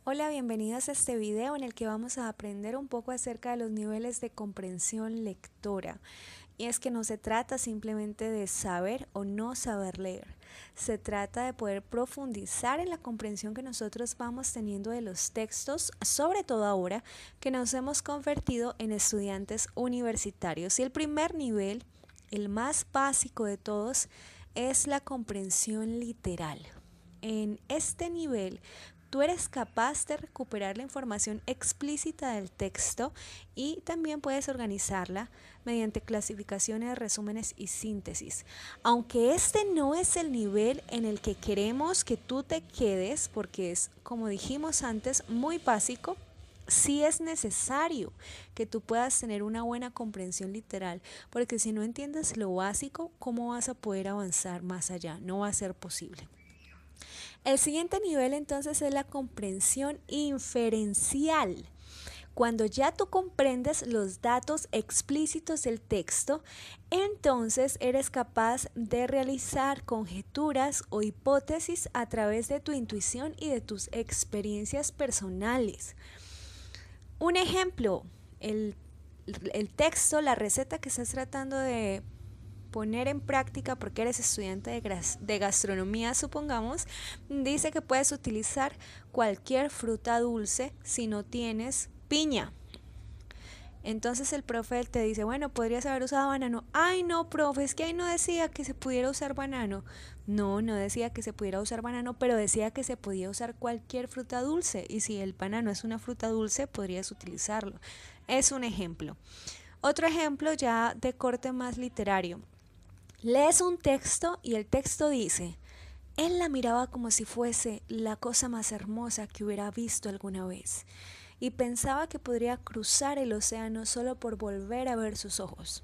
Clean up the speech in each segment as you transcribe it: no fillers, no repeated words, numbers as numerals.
Hola, bienvenidos a este video en el que vamos a aprender un poco acerca de los niveles de comprensión lectora. Y es que no se trata simplemente de saber o no saber leer, se trata de poder profundizar en la comprensión que nosotros vamos teniendo de los textos, sobre todo ahora que nos hemos convertido en estudiantes universitarios. Y el primer nivel, el más básico de todos, es la comprensión literal. En este nivel, tú eres capaz de recuperar la información explícita del texto y también puedes organizarla mediante clasificaciones, resúmenes y síntesis. Aunque este no es el nivel en el que queremos que tú te quedes, porque es, como dijimos antes, muy básico, sí es necesario que tú puedas tener una buena comprensión literal, porque si no entiendes lo básico, ¿cómo vas a poder avanzar más allá? No va a ser posible. El siguiente nivel entonces es la comprensión inferencial. Cuando ya tú comprendes los datos explícitos del texto, entonces eres capaz de realizar conjeturas o hipótesis a través de tu intuición y de tus experiencias personales. Un ejemplo, el texto, la receta que estás tratando de poner en práctica porque eres estudiante de gastronomía, supongamos, dice que puedes utilizar cualquier fruta dulce si no tienes piña. Entonces el profe te dice, bueno, podrías haber usado banano. Ay, no, profe, es que ahí no decía que se pudiera usar banano. No, no decía que se pudiera usar banano, pero decía que se podía usar cualquier fruta dulce. Y si el banano es una fruta dulce, podrías utilizarlo. Es un ejemplo. Otro ejemplo ya de corte más literario. Lees un texto y el texto dice, él la miraba como si fuese la cosa más hermosa que hubiera visto alguna vez y pensaba que podría cruzar el océano solo por volver a ver sus ojos.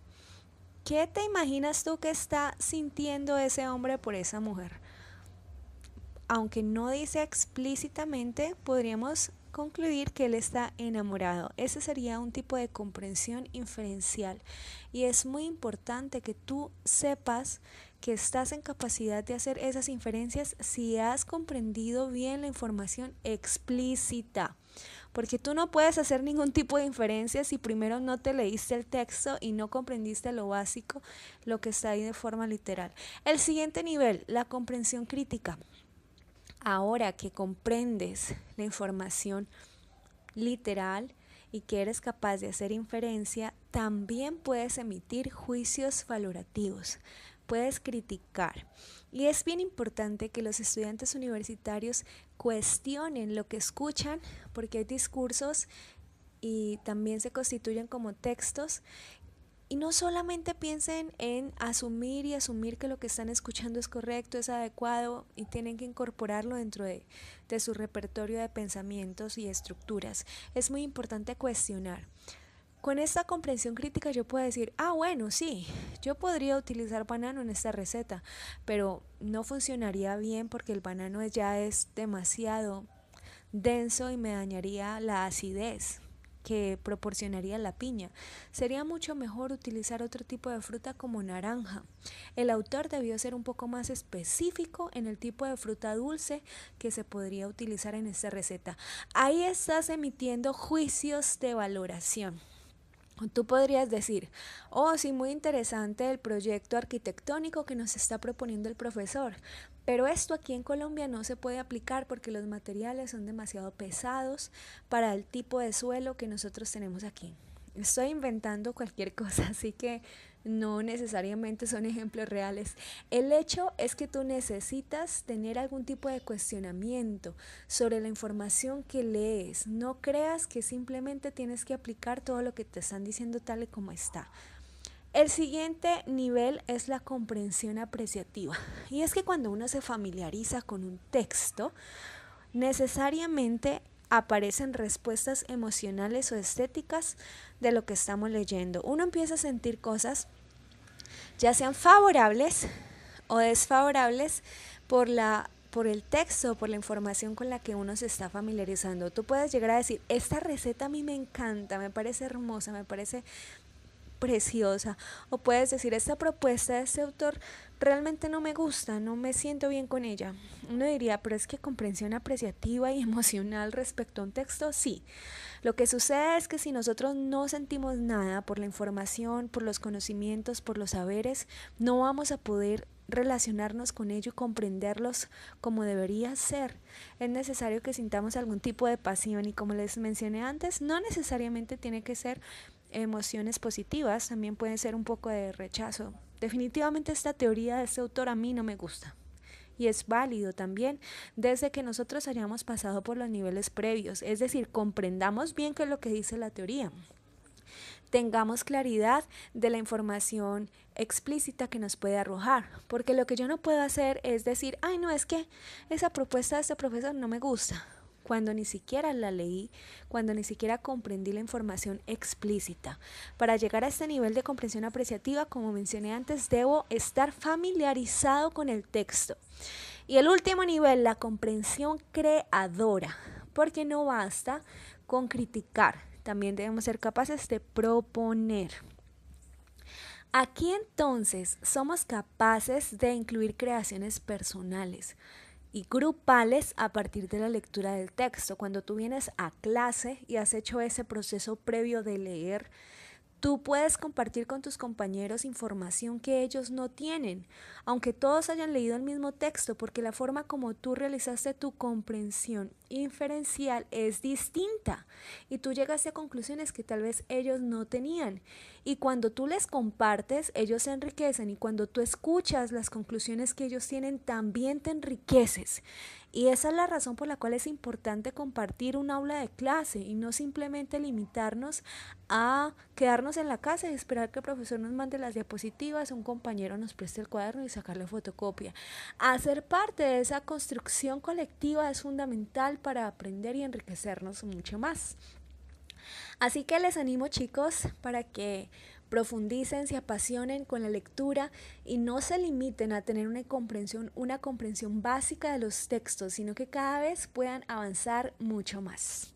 ¿Qué te imaginas tú que está sintiendo ese hombre por esa mujer? Aunque no dice explícitamente, podríamos concluir que él está enamorado. Ese sería un tipo de comprensión inferencial y es muy importante que tú sepas que estás en capacidad de hacer esas inferencias si has comprendido bien la información explícita. Porque tú no puedes hacer ningún tipo de inferencia si primero no te leíste el texto y no comprendiste lo básico, lo que está ahí de forma literal. El siguiente nivel, la comprensión crítica. Ahora que comprendes la información literal y que eres capaz de hacer inferencia, también puedes emitir juicios valorativos, puedes criticar. Y es bien importante que los estudiantes universitarios cuestionen lo que escuchan, porque hay discursos y también se constituyen como textos. Y no solamente piensen en asumir que lo que están escuchando es correcto, es adecuado y tienen que incorporarlo dentro de su repertorio de pensamientos y estructuras. Es muy importante cuestionar. Con esta comprensión crítica yo puedo decir, bueno, sí, yo podría utilizar banano en esta receta, pero no funcionaría bien porque el banano ya es demasiado denso y me dañaría la acidez que proporcionaría la piña. Sería mucho mejor utilizar otro tipo de fruta como naranja. El autor debió ser un poco más específico en el tipo de fruta dulce que se podría utilizar en esta receta. Ahí estás emitiendo juicios de valoración. Tú podrías decir, sí, muy interesante el proyecto arquitectónico que nos está proponiendo el profesor, pero esto aquí en Colombia no se puede aplicar porque los materiales son demasiado pesados para el tipo de suelo que nosotros tenemos aquí. Estoy inventando cualquier cosa, así que no necesariamente son ejemplos reales. El hecho es que tú necesitas tener algún tipo de cuestionamiento sobre la información que lees. No creas que simplemente tienes que aplicar todo lo que te están diciendo tal y como está. El siguiente nivel es la comprensión apreciativa. Y es que cuando uno se familiariza con un texto, necesariamente aparecen respuestas emocionales o estéticas de lo que estamos leyendo. Uno empieza a sentir cosas, ya sean favorables o desfavorables por el texto, por la información con la que uno se está familiarizando. Tú puedes llegar a decir, esta receta a mí me encanta, me parece hermosa, me parece preciosa. O puedes decir, esta propuesta de este autor realmente no me gusta, no me siento bien con ella. Uno diría, pero es que comprensión apreciativa y emocional respecto a un texto, sí. Lo que sucede es que si nosotros no sentimos nada por la información, por los conocimientos, por los saberes, no vamos a poder relacionarnos con ello y comprenderlos como debería ser. Es necesario que sintamos algún tipo de pasión y, como les mencioné antes, no necesariamente tiene que ser emociones positivas, también puede ser un poco de rechazo. Definitivamente esta teoría de este autor a mí no me gusta. Y es válido también desde que nosotros hayamos pasado por los niveles previos, es decir, comprendamos bien qué es lo que dice la teoría, tengamos claridad de la información explícita que nos puede arrojar, porque lo que yo no puedo hacer es decir, ay no, es que esa propuesta de este profesor no me gusta, cuando ni siquiera la leí, cuando ni siquiera comprendí la información explícita. Para llegar a este nivel de comprensión apreciativa, como mencioné antes, debo estar familiarizado con el texto. Y el último nivel, la comprensión creadora, porque no basta con criticar, también debemos ser capaces de proponer. Aquí entonces somos capaces de incluir creaciones personales y grupales a partir de la lectura del texto. Cuando tú vienes a clase y has hecho ese proceso previo de leer, tú puedes compartir con tus compañeros información que ellos no tienen, aunque todos hayan leído el mismo texto, porque la forma como tú realizaste tu comprensión inferencial es distinta y tú llegaste a conclusiones que tal vez ellos no tenían. Y cuando tú les compartes, ellos se enriquecen, y cuando tú escuchas las conclusiones que ellos tienen, también te enriqueces. Y esa es la razón por la cual es importante compartir un aula de clase y no simplemente limitarnos a quedarnos en la casa y esperar que el profesor nos mande las diapositivas, un compañero nos preste el cuaderno y sacarle fotocopia. Hacer parte de esa construcción colectiva es fundamental para aprender y enriquecernos mucho más. Así que les animo, chicos, para que profundicen, se apasionen con la lectura y no se limiten a tener una comprensión básica de los textos, sino que cada vez puedan avanzar mucho más.